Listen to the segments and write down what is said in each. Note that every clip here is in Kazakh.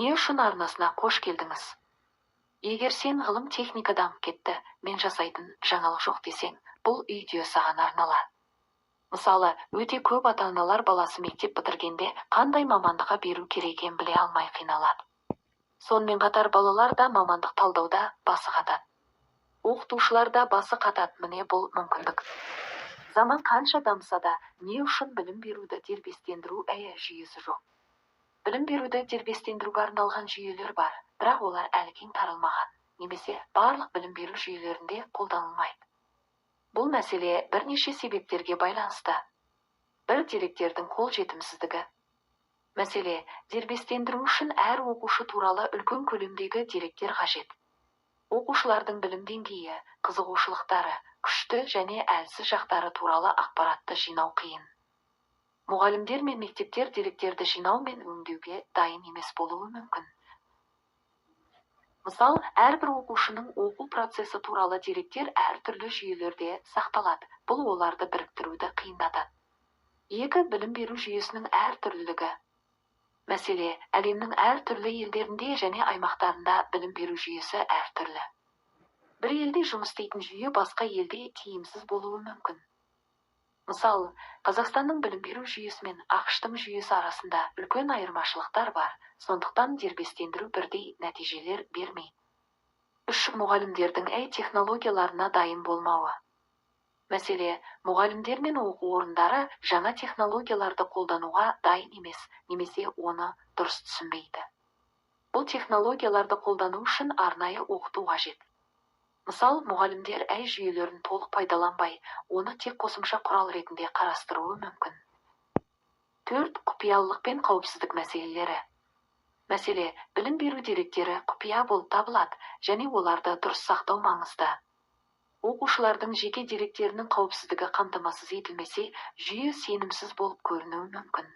Не үшін арнасына қош келдіңіз? Егер сен ғылым техника дамып кетті, мен жасайтын жаңалық жоқ десең, бұл видео саған арналады. Мысалы, өте көп ата-аналар баласы мектеп бітіргенде қандай мамандыққа беру керек екенін біле алмай қиналады. Сонымен қатар балалар да мамандық талдауда басы қатады. Оқытушылар да басы қатады, міне бұл мүмкіндік. Заман қанша дамыса да, не үшін білім беруді дербестендіру жүйесі жоқ. Білім беруді дербестендіруге арналған жүйелер бар, бірақ олар әлі кең таралмаған, немесе барлық білім беру жүйелерінде қолданылмайды. Бұл мәселе бірнеше себептерге байланысты. Бір, деректердің қолжетімсіздігі. Мәселе, дербестендіру үшін әр оқушы туралы үлкен көлемдегі деректер қажет. Оқушылардың білім деңгейі, қызығушылықтары, күшті және әлсіз жақтары туралы ақпаратты жинау қиын. Мұғалімдер мен мектептер деректерді жинау мен өңдеуге дайын емес болуы мүмкін. Мысал, әрбір оқушының оқу процесі туралы деректер әртүрлі жүйелерде сақталады. Бұл оларды біріктіруді қиындатады. Екі, білім беру жүйесінің әртүрлілігі. Мәселе, әлемнің әртүрлі елдерінде және аймақтарында білім беру жүйесі әртүрлі. Бір елде жұмыс істейтін жүйе басқа елде тиімсіз болуы мүмкін. Мысал, Қазақстанның білім беру жүйесі мен ақш-тың жүйесі арасында үлкен айырмашылықтар бар, сондықтан дербестендіру бірдей нәтижелер бермейді. Үш, мұғалімдердің технологияларына дайын болмауы. Мәселе, мұғалімдер мен оқу орындары жаңа технологияларды қолдануға дайын емес, немесе оны дұрыс түсінбейді. Бұл технологияларды қолдану үшін арнайы оқыту қажет. Мысал, мұғалімдер жүйелерін толық пайдаланбай, оны тек қосымша құрал ретінде қарастыруы мүмкін. Төрт, құпиялылық пен қауіпсіздік мәселелері. Мәселе, білім беру деректері құпия болып табылады, және оларды дұрыс сақтау маңызды. Оқушылардың жеке деректерінің қауіпсіздігі қамтамасыз етілмесе, жүйе сенімсіз болып көрінуі мүмкін.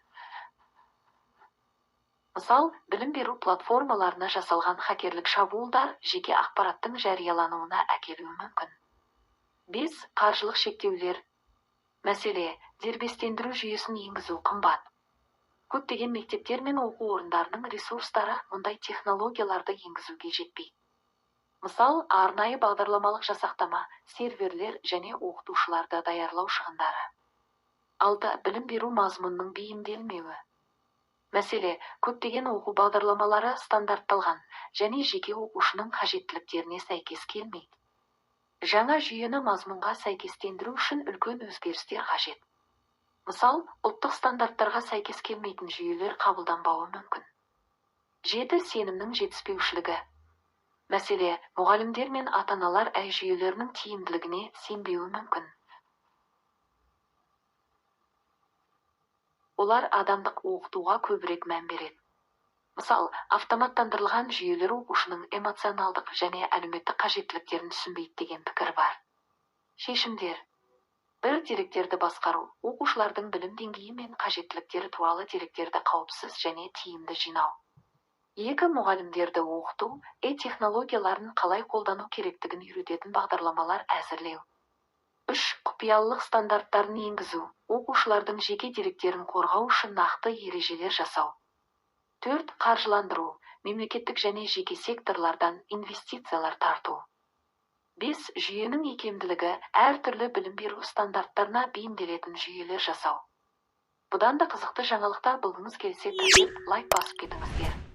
Мысал, білім беру платформаларына жасалған хакерлік шабуылдар жеке ақпараттың жариялануына әкелуі мүмкін. 5. Қаржылық шектеулер. Мәселе, дербестендіру жүйесін енгізу қымбат. Көптеген мектептер мен оқу орындарының ресурстары мұндай технологияларды енгізуге жетпейді. Мысал, арнайы бағдарламалық жасақтама, серверлер және оқытушыларды даярлау шығындары. 6. Білім беру мазмұнының бейімделмеуі. Мәселе, көптеген оқу бағдарламалары стандартталған және жеке оқушының қажеттіліктеріне сәйкес келмейді. Жаңа жүйені мазмұнға сәйкестендіру үшін үлкен өзгерістер қажет. Мысал, ұлттық стандарттарға сәйкес келмейтін жүйелер қабылданбауы мүмкін. 7. Сенімнің жетіспеушілігі. Мәселе, мұғалімдер мен ата-аналар жүйелерінің тиімділігіне сенбеуі мүмкін. Олар адамдық оқытуға көбірек мән береді. Мысал, автоматтандырылған жүйелер оқушының эмоционалдық және әлеуметтік қажеттіліктерін түсінбейді деген пікір бар. Шешімдер. 1. Деректерді басқару. Оқушылардың білім деңгейі мен қажеттіліктері туралы деректерді қауіпсіз және тиімді жинау. 2. Мұғалімдерді оқыту, технологияларын қалай қолдану керектігін үйрететін бағдарламалар әзірлеу. 3. Құпиялылық стандарттарын енгізу. Оқушылардың жеке деректерін қорғау үшін нақты ережелер жасау. 4. Қаржыландыру. Мемлекеттік және жеке секторлардан инвестициялар тарту. 5. Жүйенің икемділігі, әртүрлі білім беру стандарттарына бейімделетін жүйелер жасау. Бұдан да қызықты жаңалықтар білгіңіз келсе, лайк басып кетіңіздер.